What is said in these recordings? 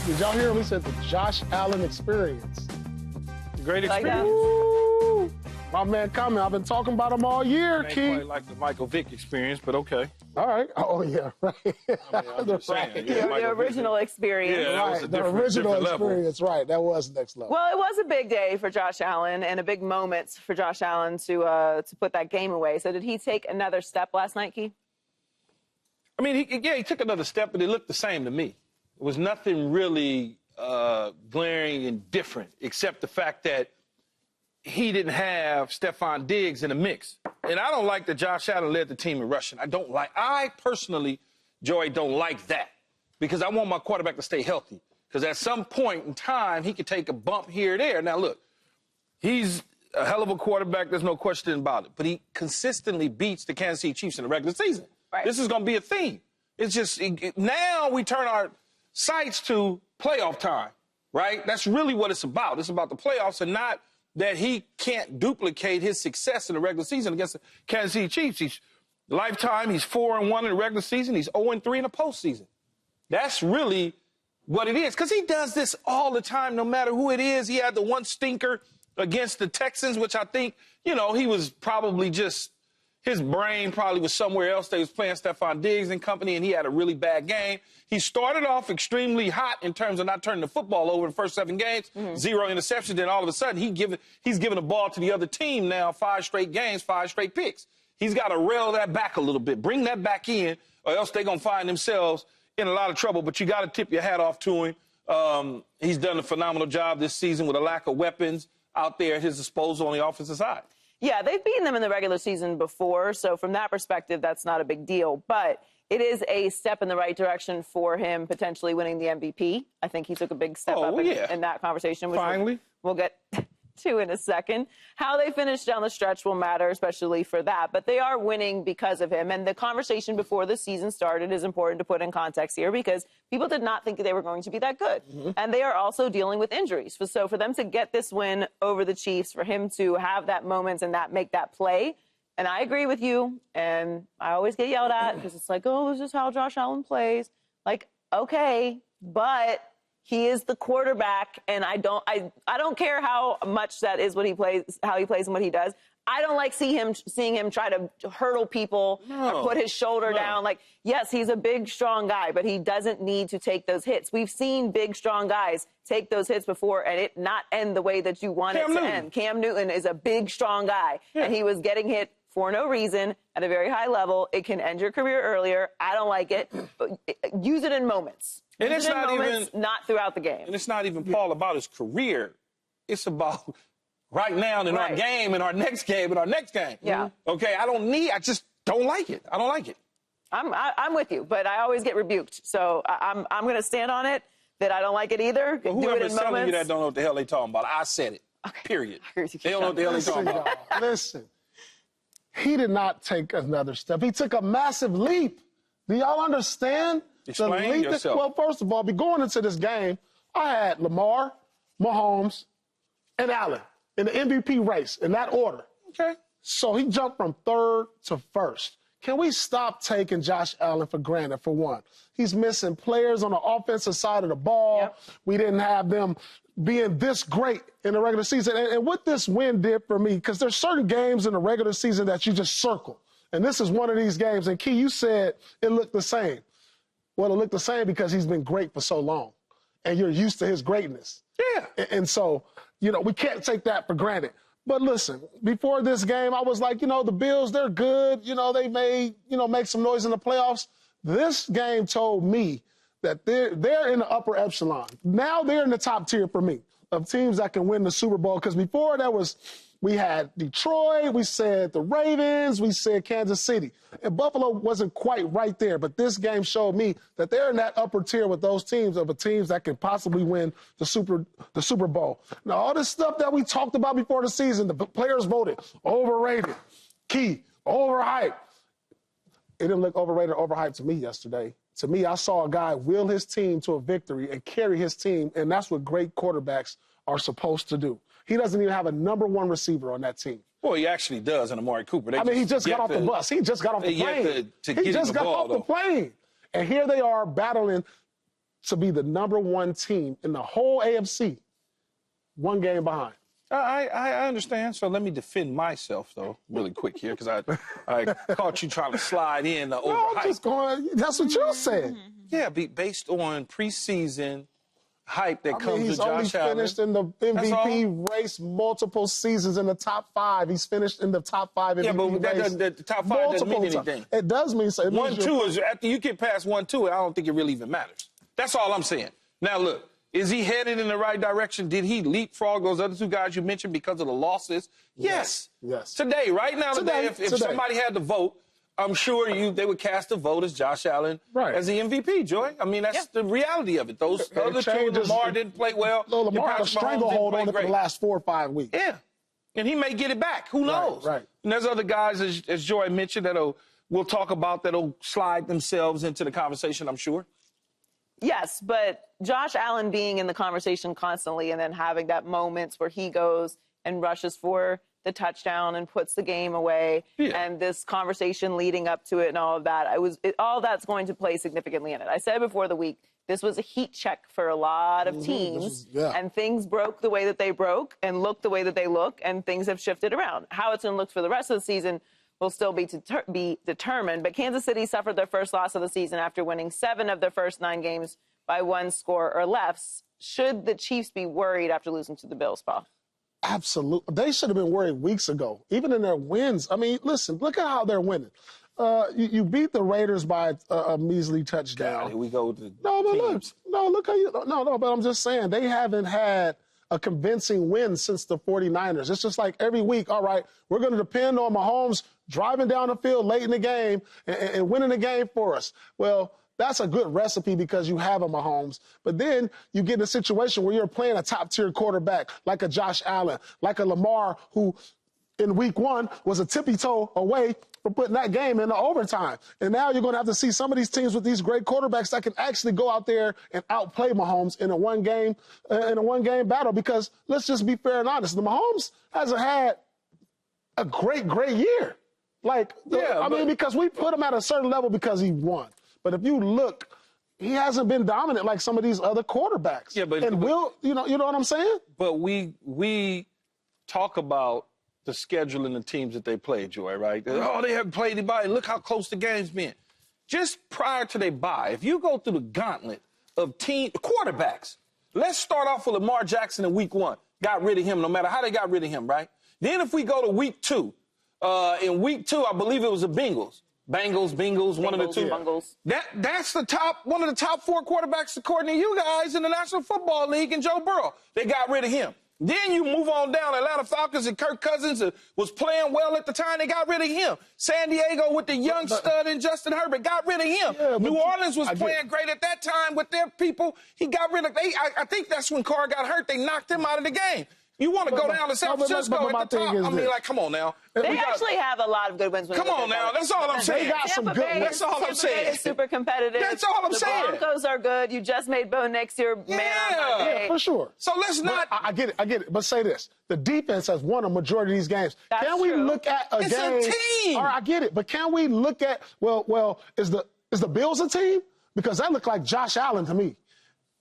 Did y'all hear him? He said the Josh Allen experience. Great experience. Woo! My man coming. I've been talking about him all year, Ain't Key. quite like the Michael Vick experience, but okay. All right. Oh, yeah, right. I'm just saying, yeah, The original experience. Yeah, that was a Right, the different original level. experience, right. That was next level. Well, it was a big day for Josh Allen and a big moment for Josh Allen to put that game away. So did he take another step last night, Key? I mean, he took another step, but it looked the same to me. It was nothing really glaring and different, except the fact that he didn't have Stephon Diggs in the mix. And I don't like that Josh Allen led the team in rushing. I personally, Joey, don't like that because I want my quarterback to stay healthy. Because at some point in time, he could take a bump here or there. Now, look, he's a hell of a quarterback. There's no question about it. But he consistently beats the Kansas City Chiefs in the regular season. Right. This is going to be a theme. It's just now we turn our sights to playoff time, right? That's really what it's about. It's about the playoffs and not that he can't duplicate his success in the regular season against the Kansas City Chiefs. He's 4-1 in the regular season. He's 0-3 in the postseason. That's really what it is, because he does this all the time, no matter who it is. He had the one stinker against the Texans, which I think, he was probably just, his brain probably was somewhere else. They was playing Stephon Diggs and company, and he had a really bad game. He started off extremely hot in terms of not turning the football over in the first 7 games, 0 interceptions. Then all of a sudden, he's giving the ball to the other team now, 5 straight games, 5 straight picks. He's got to rail that back a little bit, bring that back in, or else they're going to find themselves in a lot of trouble. But you got to tip your hat off to him. He's done a phenomenal job this season with a lack of weapons out there at his disposal on the offensive side. Yeah, they've beaten them in the regular season before, so from that perspective, that's not a big deal. But it is a step in the right direction for him potentially winning the MVP. I think he took a big step up in that conversation, which Finally. we'll get to in a second. How they finish down the stretch will matter, especially for that. But they are winning because of him. And the conversation before the season started is important to put in context here because people did not think they were going to be that good. And they are also dealing with injuries. So for them to get this win over the Chiefs, for him to have that moment and make that play, and I agree with you, and I always get yelled at because it's like, oh, this is how Josh Allen plays. Like, okay, but he is the quarterback, and I don't care how much that is what he plays, how he plays and what he does. I don't like seeing him try to hurdle people or put his shoulder down. Like, yes, he's a big, strong guy, but he doesn't need to take those hits. We've seen big, strong guys take those hits before and it not end the way that you want it to end. Cam Newton is a big, strong guy, and he was getting hit for no reason at a very high level. It can end your career earlier. I don't like it. But use it in moments. And it's not throughout the game. And it's not even, Paul, about his career. It's about right now in our game and our next game and our next game. Yeah. Okay, I just don't like it. I don't like it. I'm with you, but I always get rebuked. So I'm going to stand on it that I don't like it either. Well, whoever's telling you that don't know what the hell they talking about, I said it. Okay. Period. They don't know what the hell they talking about. Listen, he did not take another step. He took a massive leap. Do y'all understand? Explain yourself. Well, first of all, going into this game, I had Lamar, Mahomes, and Allen in the MVP race in that order. Okay. So he jumped from third to first. Can we stop taking Josh Allen for granted, for one? He's missing players on the offensive side of the ball. Yep. We didn't have them being this great in the regular season. And what this win did for me, because there's certain games in the regular season that you just circle. And this is one of these games. And, Key, you said it looked the same. Well, it looked the same because he's been great for so long. And you're used to his greatness. Yeah. And so, we can't take that for granted. But listen, before this game, I was like, the Bills, they're good. They may, make some noise in the playoffs. This game told me that they're in the upper echelon. Now they're in the top tier for me of teams that can win the Super Bowl. Because before we had Detroit, we said the Ravens, we said Kansas City. And Buffalo wasn't quite right there. But this game showed me that they're in that upper tier with those teams of the teams that can possibly win the Super Bowl. Now, all this stuff that we talked about before the season, the players voted overrated, Key, overhyped. It didn't look overrated or overhyped to me yesterday. To me, I saw a guy will his team to a victory and carry his team, and that's what great quarterbacks are supposed to do. He doesn't even have a #1 receiver on that team. Well, he actually does in Amari Cooper. He just got off the bus. He just got off the plane. He just got off the plane. And here they are battling to be the #1 team in the whole AFC, 1 game behind. I understand. So let me defend myself, though, really quick here, because I caught you trying to slide in the overhype. No, I'm just going, that's what you said. Yeah, based on preseason hype that comes with He's only Josh Allen. finished in the MVP race multiple seasons in the top 5. He's finished in the top 5 MVP race. The top 5 doesn't mean anything. It does mean so. 1-2 is, after you get past 1-2, I don't think it really even matters. That's all I'm saying. Now, look, is he headed in the right direction? Did he leapfrog those other 2 guys you mentioned because of the losses? Yes. Today, right now, today, if somebody had to vote, I'm sure they would cast a vote as Josh Allen as the MVP, Joy. I mean, that's the reality of it. Those other 2, Lamar didn't play well. Lamar had a stranglehold on it for the last 4 or 5 weeks. Yeah. And he may get it back. Who knows? Right. And there's other guys, as Joy mentioned, we'll talk about that'll slide themselves into the conversation, I'm sure. Yes, but Josh Allen being in the conversation constantly and then having that moments where he goes and rushes for the touchdown and puts the game away, and this conversation leading up to it and all of that, all that's going to play significantly in it. I said before the week, this was a heat check for a lot of teams, and things broke the way that they broke and looked the way that they look, and things have shifted around. How it's going to look for the rest of the season will still be determined. But Kansas City suffered their first loss of the season after winning 7 of their first 9 games by 1 score or less. Should the Chiefs be worried after losing to the Bills, Paul? Absolutely. They should have been worried weeks ago, even in their wins. I mean, listen, look at how they're winning. You beat the Raiders by a measly touchdown. God, here we go with the look how you. No, but I'm just saying they haven't had a convincing win since the 49ers. It's just like every week, all right, we're going to depend on Mahomes driving down the field late in the game and winning the game for us. Well, that's a good recipe because you have a Mahomes. But then you get in a situation where you're playing a top-tier quarterback like a Josh Allen, like a Lamar, who in week 1 was a tippy-toe away from putting that game into overtime. And now you're going to have to see some of these teams with these great quarterbacks that can actually go out there and outplay Mahomes in a one-game battle. Because let's just be fair and honest, the Mahomes hasn't had a great year. Because we put him at a certain level because he won. But if you look, he hasn't been dominant like some of these other quarterbacks. Yeah, but you know what I'm saying? But we talk about the schedule and the teams that they play, Joy, right? Oh, they haven't played anybody. Look how close the game's been. Just prior to their bye, if you go through the gauntlet of quarterbacks, let's start off with Lamar Jackson in week 1. Got rid of him, no matter how they got rid of him, right? Then if we go to week 2, in week 2, I believe it was the Bengals, one of the 2. That's one of the top 4 quarterbacks according to you guys in the National Football League, and Joe Burrow. They got rid of him. Then you move on down. Atlanta Falcons and Kirk Cousins was playing well at the time. They got rid of him. San Diego with the young stud and Justin Herbert got rid of him. Yeah, New Orleans was playing great at that time with their people. He got rid of. I think that's when Carr got hurt. They knocked him out of the game. You want to go down to San Francisco at the top? I mean, come on now. They actually have a lot of good wins. Come on now. That's all I'm saying. They got some good wins. That's all I'm saying. It's super competitive. That's all I'm saying. The Broncos are good. You just made Bo Nix your man on Monday. Yeah, for sure. So let's not. I get it. But say this. The defense has won a majority of these games. Can we look at a game? It's a team. All right, I get it. But can we look at, is the Bills a team? Because that looked like Josh Allen to me.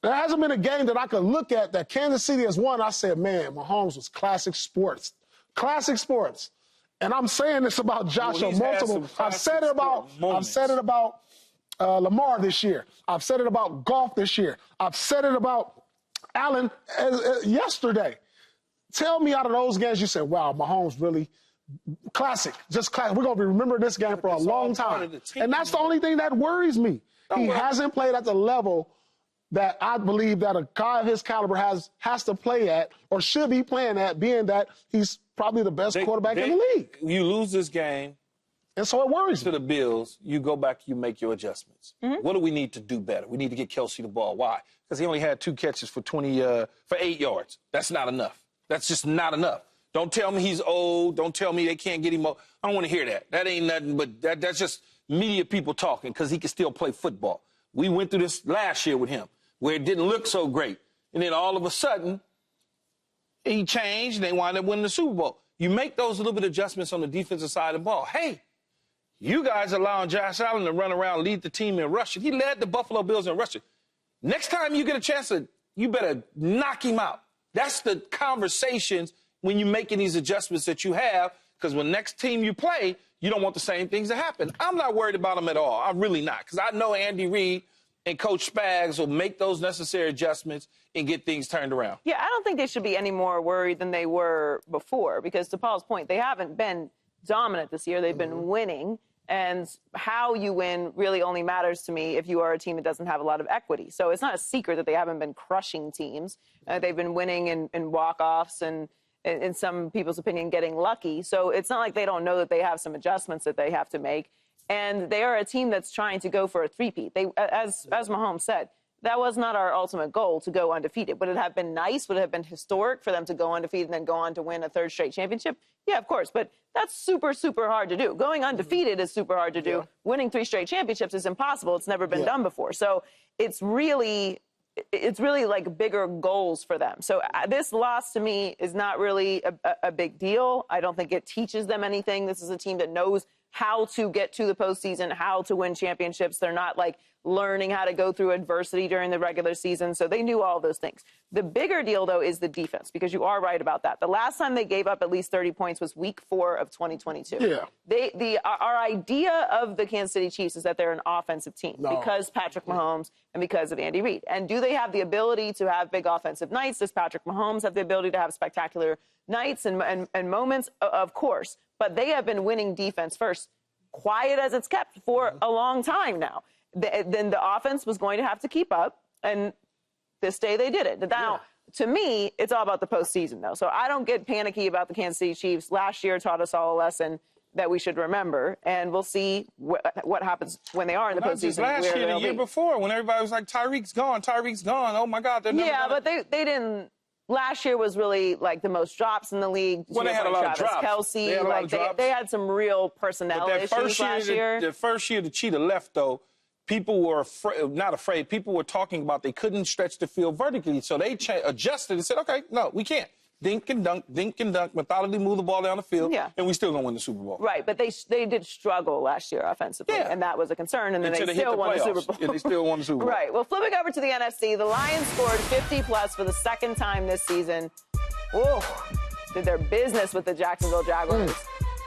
There hasn't been a game that I could look at that Kansas City has won. I said, man, Mahomes was classic sports. Classic sports. And I'm saying this about Josh on multiple. I've said it about Lamar this year. I've said it about Goff this year. I've said it about Allen yesterday. Tell me out of those games you said, wow, Mahomes really classic. Just classic. We're going to be remembering this game for a long time. And that's the only thing that worries me. He hasn't played at the level that I believe that a guy of his caliber has to play at or should be playing at, being that he's probably the best quarterback in the league. You lose this game. And so it worries me. To the Bills, you go back, you make your adjustments. What do we need to do better? We need to get Kelsey the ball. Why? Because he only had 2 catches for 8 yards. That's not enough. That's just not enough. Don't tell me he's old. Don't tell me they can't get him up. I don't want to hear that. That ain't nothing but that's just media people talking because he can still play football. We went through this last year with him, where it didn't look so great. And then all of a sudden, he changed, and they wound up winning the Super Bowl. You make those little bit of adjustments on the defensive side of the ball. Hey, you guys allowing Josh Allen to run around, lead the team in rushing. He led the Buffalo Bills in rushing. Next time you get a chance you better knock him out. That's the conversations when you're making these adjustments that you have, because when next team you play, you don't want the same things to happen. I'm not worried about them at all. I'm really not, because I know Andy Reid and Coach Spags will make those necessary adjustments and get things turned around. Yeah, I don't think they should be any more worried than they were before, because to Paul's point, they haven't been dominant this year. They've been winning, and how you win really only matters to me if you are a team that doesn't have a lot of equity. So it's not a secret that they haven't been crushing teams. They've been winning in walk-offs and, in some people's opinion, getting lucky. So it's not like they don't know that they have some adjustments that they have to make. And they are a team that's trying to go for a three-peat. They, as Mahomes said, that was not our ultimate goal, to go undefeated. Would it have been nice? Would it have been historic for them to go undefeated and then go on to win a third straight championship? Yeah, of course. But that's super, super hard to do. Going undefeated is super hard to do. Yeah. Winning 3 straight championships is impossible. It's never been done before. So it's really like bigger goals for them. So this loss to me is not really a big deal. I don't think it teaches them anything. This is a team that knows how to get to the postseason, how to win championships. They're not like learning how to go through adversity during the regular season. So they knew all those things. The bigger deal, though, is the defense, because you are right about that. The last time they gave up at least 30 points was week 4 of 2022. Yeah. Our idea of the Kansas City Chiefs is that they're an offensive team because Patrick Mahomes and because of Andy Reid. And do they have the ability to have big offensive nights? Does Patrick Mahomes have the ability to have spectacular nights and moments? Of course. But they have been winning defense first, quiet as it's kept, for a long time now. Then the offense was going to have to keep up, and this day they did it. Now, to me, it's all about the postseason, though. So I don't get panicky about the Kansas City Chiefs. Last year taught us all a lesson that we should remember, and we'll see what happens when they are in the postseason. Last year, the year before, when everybody was like, Tyreek's gone, oh, my God. They're never gonna... but they didn't. Last year was really like the most drops in the league. Well, they had a lot of drops. Kelsey, they had some real personnel issues last year. The first year the Cheetah left, though, people were not afraid. People were talking about they couldn't stretch the field vertically. So they adjusted and said, okay, no, we can't. Dink and dunk, methodically move the ball down the field, and we still going to win the Super Bowl. Right, but they did struggle last year offensively, and that was a concern, and then they still won the Super Bowl. Yeah, they still won the Super Bowl. Right, well, flipping over to the NFC, the Lions scored 50-plus for the second time this season. Oh, did their business with the Jacksonville Jaguars.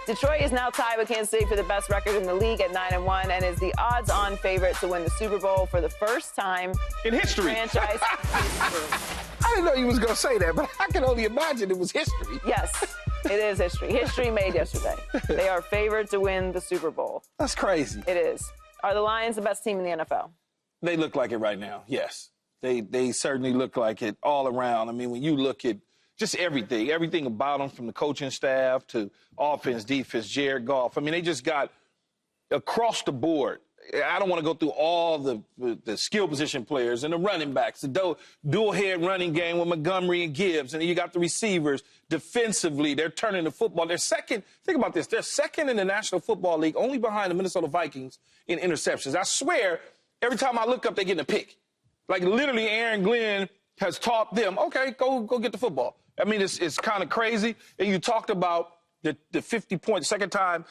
Detroit is now tied with Kansas City for the best record in the league at 9-1 and is the odds-on favorite to win the Super Bowl for the first time in history. Franchise history. I didn't know you was going to say that, but I can only imagine it was history. Yes, it is history. History made yesterday. They are favored to win the Super Bowl. That's crazy. It is. Are the Lions the best team in the NFL? They look like it right now, yes. They certainly look like it all around. I mean, when you look at just everything about them, from the coaching staff to offense, defense, Jared Goff. I mean, they just got across the board. I don't want to go through all the skill position players and the running backs, the dual head running game with Montgomery and Gibbs, and then you got the receivers. Defensively, they're turning the football. They're second. Think about this. They're second in the National Football League, only behind the Minnesota Vikings in interceptions. I swear, every time I look up, they're getting a pick. Like, literally, Aaron Glenn has taught them, okay, go get the football. I mean, it's kind of crazy. And you talked about the 50 points. Second time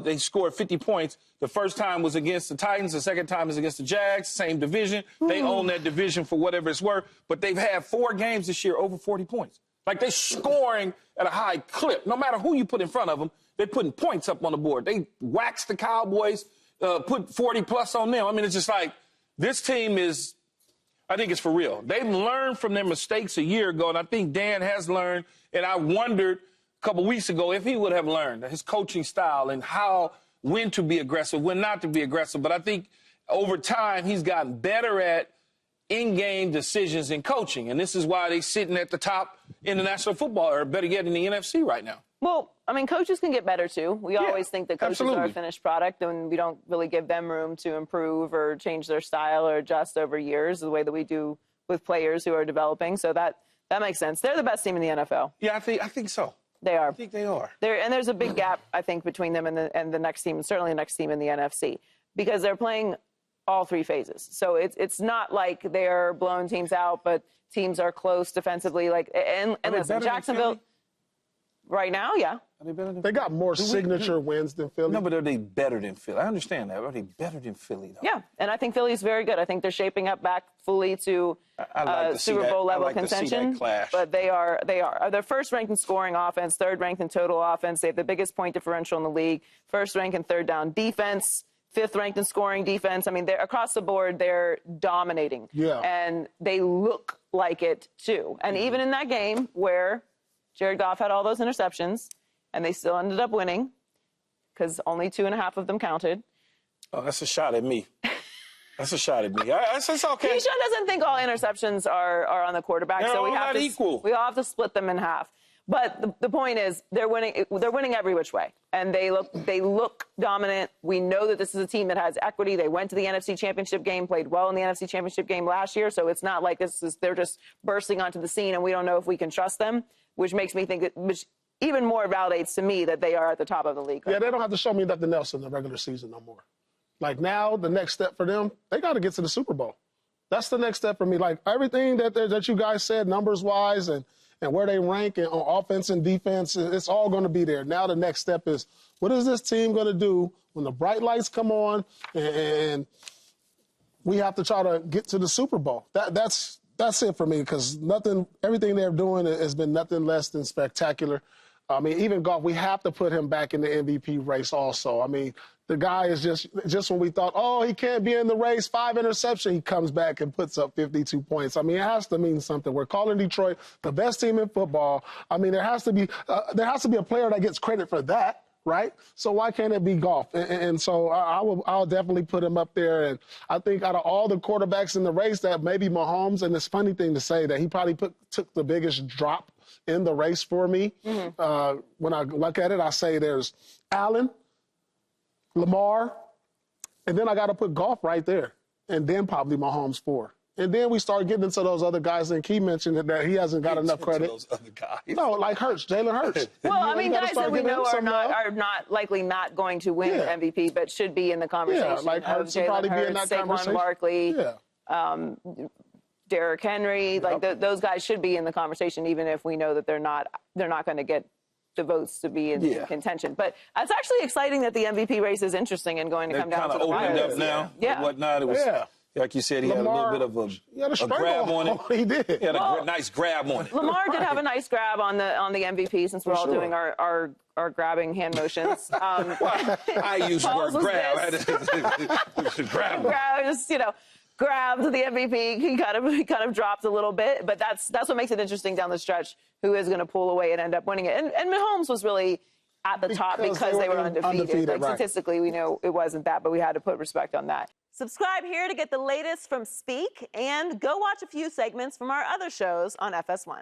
they scored 50 points. The first time was against the Titans. The second time is against the Jags, same division. They own that division for whatever it's worth. But they've had 4 games this year over 40 points. Like, they're scoring at a high clip. No matter who you put in front of them, they're putting points up on the board. They waxed the Cowboys, put 40-plus on them. I mean, it's just like this team is – I think it's for real. They've learned from their mistakes a year ago, and I think Dan has learned. And I wondered a couple weeks ago if he would have learned his coaching style and when to be aggressive, when not to be aggressive. But I think over time he's gotten better at in-game decisions in coaching. And this is why they're sitting at the top in the National Football, or better yet, in the NFC right now. Well, I mean, coaches can get better, too. We always think that coaches are a finished product, and we don't really give them room to improve or change their style or adjust over years the way that we do with players who are developing. So that makes sense. They're the best team in the NFL. Yeah, I think so. They are. I think they are. And there's a big gap, I think, between them and the next team, and certainly the next team in the NFC, because they're playing all 3 phases. So it's not like they're blowing teams out, but teams are close defensively. And listen, Jacksonville... Right now, yeah. Are they better than They Philly? got more signature wins than Philly. No, but are they better than Philly? I understand that. Are they better than Philly, though? Yeah, and I think Philly's very good. I think they're shaping up back fully to I like to see Super that. Bowl level I like to see that contention. clash. But they are. They're first ranked in scoring offense, third ranked in total offense. They have the biggest point differential in the league. First ranked in third down defense. Fifth ranked in scoring defense. I mean, they're across the board. They're dominating. Yeah. And they look like it too. And even in that game where Jared Goff had all those interceptions, and they still ended up winning because only 2.5 of them counted. Oh, that's a shot at me. That's a shot at me. That's okay. Keyshawn doesn't think all interceptions are on the quarterback, They're so all we have not to equal. we all have to split them in half. But the point is, they're winning. They're winning every which way, and they look dominant. We know that this is a team that has equity. They went to the NFC Championship game, played well in the NFC Championship game last year. So it's not like they're just bursting onto the scene, and we don't know if we can trust them, which makes me think which even more validates to me that they are at the top of the league. Yeah, they don't have to show me nothing else in the regular season no more. Like now, the next step for them, they got to get to the Super Bowl. That's the next step for me. Like everything that you guys said, numbers-wise, and where they rank and on offense and defense, it's all going to be there. Now the next step is, what is this team going to do when the bright lights come on and we have to try to get to the Super Bowl? That's it for me, because everything they're doing has been nothing less than spectacular. I mean, even Goff, we have to put him back in the MVP race also. I mean, the guy is just when we thought, oh, he can't be in the race, 5 interceptions, he comes back and puts up 52 points. I mean, it has to mean something. We're calling Detroit the best team in football. I mean, there has to be a player that gets credit for that, right? So why can't it be Goff? And so I'll definitely put him up there. And I think out of all the quarterbacks in the race, that maybe Mahomes, and it's a funny thing to say that he probably took the biggest drop in the race for me. Mm-hmm. When I look at it, I say there's Allen, Lamar, and then I got to put Goff right there, and then probably Mahomes 4. And then we start getting into those other guys, and Key mentioned that he hasn't got enough credit. Those other guys. No, like Hurts, Jalen Hurts. Well, I mean, guys that we know are not likely not going to win MVP, but should be in the conversation. Yeah, like Hurts should probably be in that conversation. Saquon Barkley, yeah. Derrick Henry, those guys should be in the conversation, even if we know that they're not going to get the votes to be in contention. But it's actually exciting that the MVP race is interesting and going to come down to the wire. Kind of opened up now. Yeah. Whatnot. It was, like you said, he Lamar, had a little bit of a grab on it. He did. He had a nice grab on it. Lamar did have a nice grab on the MVP, since we're all doing our grabbing hand motions. I use the word grab. Grab, just, grabbed the MVP. He kind of dropped a little bit, but that's what makes it interesting down the stretch, who is going to pull away and end up winning it. And Mahomes was really at the top because they were undefeated. Statistically, we know it wasn't that, but we had to put respect on that. Subscribe here to get the latest from Speak, and go watch a few segments from our other shows on FS1.